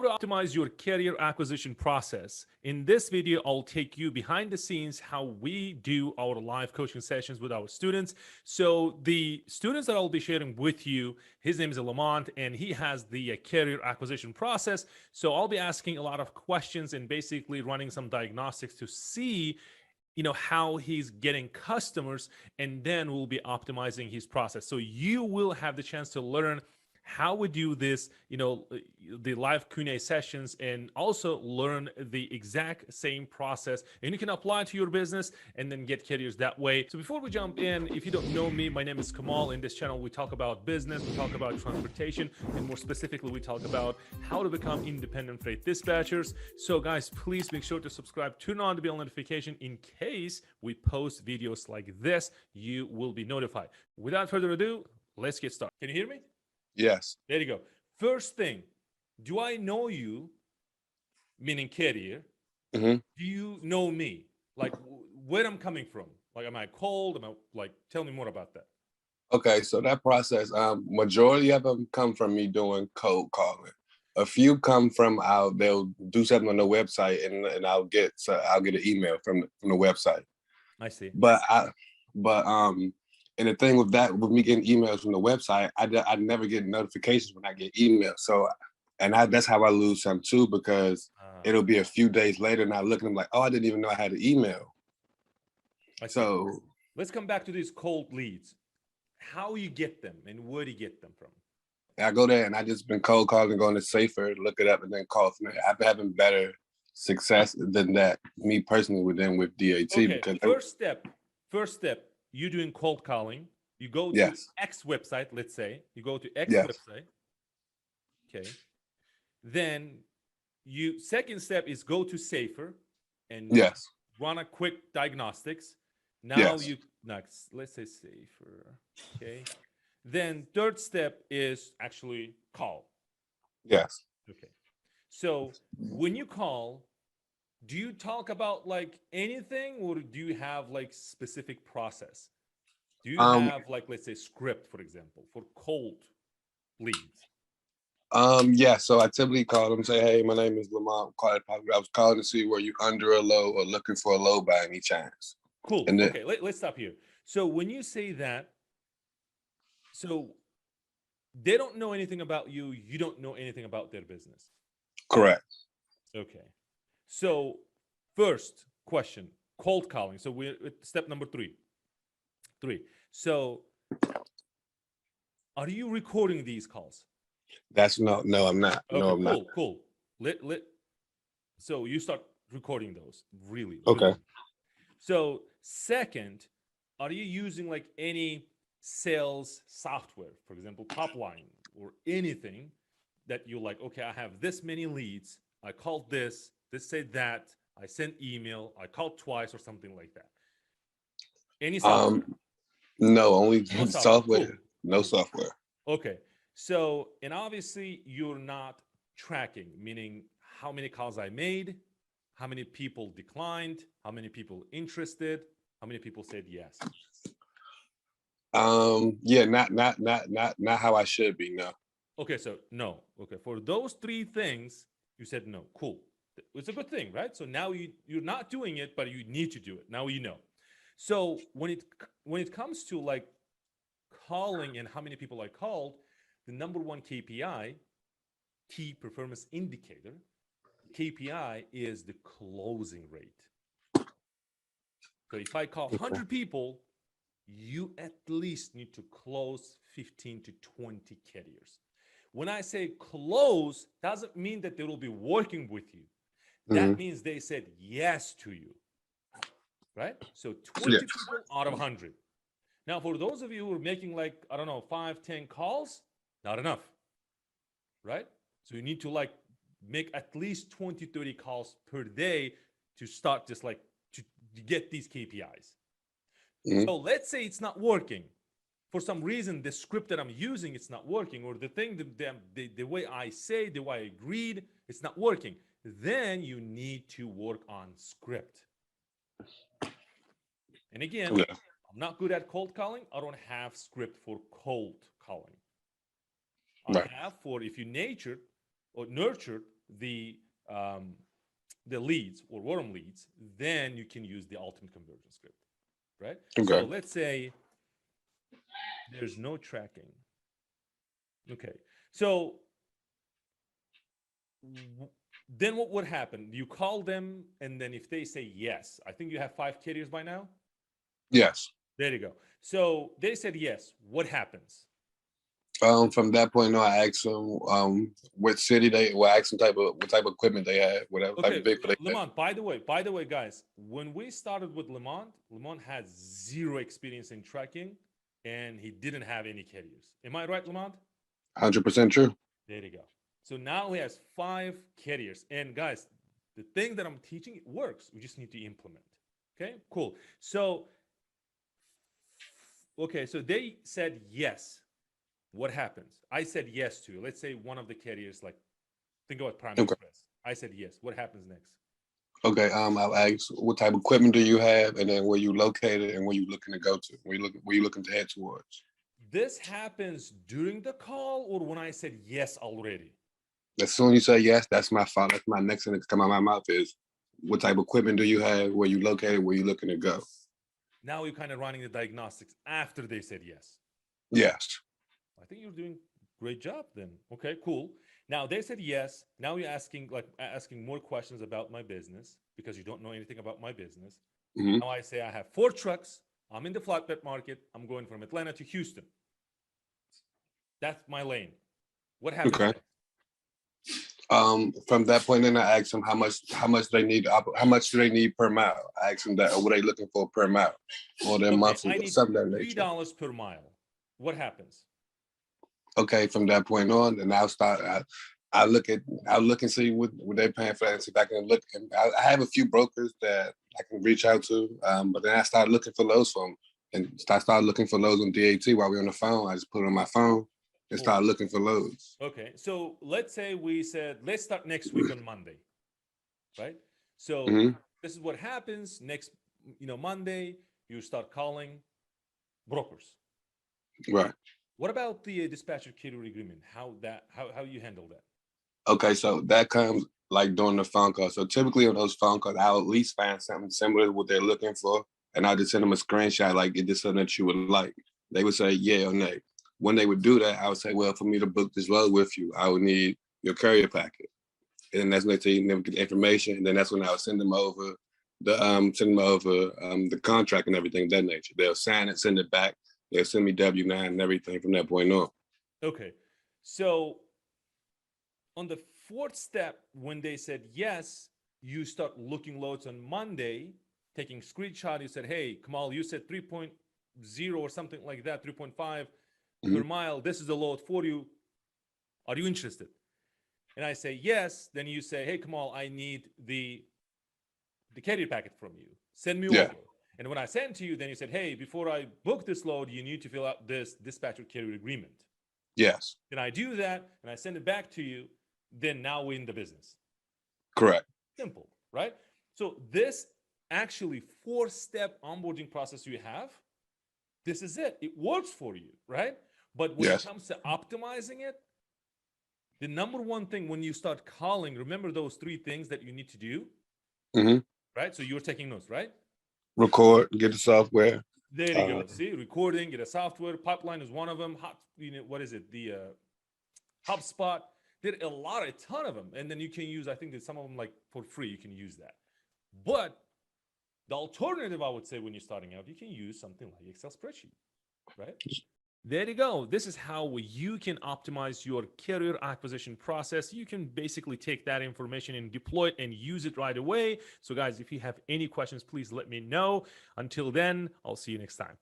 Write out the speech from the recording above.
to optimize your carrier acquisition process. In this video, I'll take you behind the scenes how we do our live coaching sessions with our students. So the students that I'll be sharing with you, his name is Lamont, and he has the carrier acquisition process. So I'll be asking a lot of questions and basically running some diagnostics to see how he's getting customers, and then we'll be optimizing his process. So you will have the chance to learn how we do this, the live Q&A sessions, and also learn the exact same process, and you can apply it to your business and then get carriers that way. So before we jump in, if you don't know me, my name is Kamal. In this channel, we talk about business, we talk about transportation, and more specifically, we talk about how to become independent freight dispatchers. So guys, please make sure to subscribe, turn on the bell notification in case we post videos like this, you will be notified. Without further ado, let's get started. Can you hear me? Yes. There you go. First thing, do I know you, meaning carrier? Mm-hmm. Do you know me? Like where I'm coming from? Like, am I cold? Am I like, tell me more about that. Okay, so that process, majority of them come from me doing cold calling. A few come from they'll do something on the website and I'll get an email from the website. I see. And the thing with me getting emails from the website, I never get notifications when I get emails. So, that's how I lose some too, because it'll be a few days later and I look and I'm like, oh, I didn't even know I had an email. So let's come back to these cold leads. How you get them and where do you get them from? I go there and I just been cold calling, going to Safer, look it up, and then call from there. I've been having better success than that, me personally, with DAT. Okay. Because First step, you're doing cold calling. You go to yes. X website, let's say. You go to X Yes. website. Okay. Then second step is go to Safer and yes. run a quick diagnostics. Now yes. let's say Safer. Okay. Then third step is actually call. Yes. Okay. So when you call, do you talk about like anything, or do you have like specific process? Do you have like, let's say, script, for example, for cold leads? Yeah, so I typically call them, say, hey, my name is Lamont. I was calling to see were you under a load or looking for a load by any chance. Cool. And then, okay, let's stop here. So when you say that, so they don't know anything about you, you don't know anything about their business. Correct. Okay. So first question, cold calling. So we're at step number three. So are you recording these calls? No, I'm not. Okay, no, I'm not. Cool. So you start recording those, really. Okay. So second, are you using like any sales software, for example, Topline or anything that you're like, okay, I have this many leads, I called this said that, I sent email, I called twice or something like that? Any software? No, only No software. Cool. No software. Okay. So, and obviously you're not tracking, meaning how many calls I made, how many people declined, how many people interested, how many people said yes. Yeah, not how I should be. No. Okay, so no. Okay, for those three things, you said no. Cool. It's a good thing, right? So now you're not doing it, but you need to do it. Now you know. So when it comes to like calling and how many people I called, the number one KPI, key performance indicator, KPI is the closing rate. So if I call 100 people, you at least need to close 15 to 20 carriers. When I say close, doesn't mean that they will be working with you. That means they said yes to you, right? So 20 people out of 100. Now, for those of you who are making like, I don't know, 5, 10 calls, not enough, right? So you need to like make at least 20, 30 calls per day to start just like to get these KPIs. So let's say it's not working. For some reason, the script that I'm using, it's not working, or the thing, the way I say, the way I agreed, it's not working. Then you need to work on script. And again, I'm not good at cold calling. I don't have script for cold calling. I have for if you nurtured the leads or warm leads, then you can use the alternate conversion script, right? Okay. So let's say there's no tracking. Okay. So then what would happen? You call them, and then if they say yes, I think you have 5 carriers by now. Yes. There you go. So they said yes. What happens? From that point on, I asked them what city they, well, I asked them what type of equipment they had, whatever type of vehicle they had. Lamont, by the way, guys, when we started with Lamont had 0 experience in tracking, and he didn't have any carriers. Am I right, Lamont? 100% true. There you go. So now he has 5 carriers. And guys, the thing that I'm teaching, it works. We just need to implement. Okay, cool. So, okay, so they said yes. What happens? I said yes to you. Let's say one of the carriers, like, think about Prime Express. I said yes. What happens next? Okay, I'll ask what type of equipment do you have, and then where you located, and where you looking to go to, where you looking to head towards. This happens during the call or when I said yes already? As soon as you say yes, that's my fault. That's my next thing to come out of my mouth is what type of equipment do you have, where you located, where you looking to go. Now you're kind of running the diagnostics after they said yes. Yes. I think you're doing a great job then. Okay, cool. Now they said yes. Now you're asking more questions about my business because you don't know anything about my business. Mm-hmm. Now I say I have 4 trucks. I'm in the flatbed market. I'm going from Atlanta to Houston. That's my lane. What happens? Okay. Next? From that point, then I asked them how much they need, how much do they need per mile. I asked them that, or what are they looking for per mile, or their monthly, I need something that nature. $3 per mile. What happens? Okay, from that point on, and I'll look and see what they're paying for that, and see if I can look. And I have a few brokers that I can reach out to, but then I started looking for loads from, and I started looking for loads on DAT while we were on the phone. I just put it on my phone and started looking for loads. Okay, so let's say we said, let's start next week on Monday, right? So this is what happens next, Monday, you start calling brokers. Right. What about the dispatcher carrier agreement? How you handle that? Okay, so that comes like during the phone call. So typically on those phone calls, I'll at least find something similar to what they're looking for, and I'll just send them a screenshot, like, is this something that you would like? They would say yeah or nay. When they would do that, I would say, well, for me to book this load with you, I would need your carrier packet. And then that's when they say you never get the information. And then that's when I would send them over the contract and everything of that nature. They'll sign it, send it back. They'll send me W-9 and everything from that point on. Okay. So on the 4th step, when they said yes, you start looking loads on Monday, taking screenshot. You said, hey, Kamal, you said 3.0 or something like that, 3.5 per mile. This is the load for you. Are you interested? And I say yes. Then you say, hey, Kamal, I need the carrier packet from you. Send me over. And when I send to you, then you said, hey, before I book this load, you need to fill out this dispatcher carrier agreement. Yes. Then I do that and I send it back to you. Then now we're in the business. Correct. Simple, right? So this actually 4-step onboarding process you have, this is it. It works for you, right? But when it comes to optimizing it, the number one thing when you start calling, remember those 3 things that you need to do, right? So you're taking notes, right? Record, get the software. There you go. See, recording, get a software. Pipeline is one of them. What is it? The HubSpot. There are a ton of them. And then you can use, I think there's some of them like for free, you can use that. But the alternative, I would say, when you're starting out, you can use something like Excel spreadsheet, right? There you go. This is how you can optimize your carrier acquisition process. You can basically take that information and deploy it and use it right away. So guys, if you have any questions, please let me know. Until then, I'll see you next time.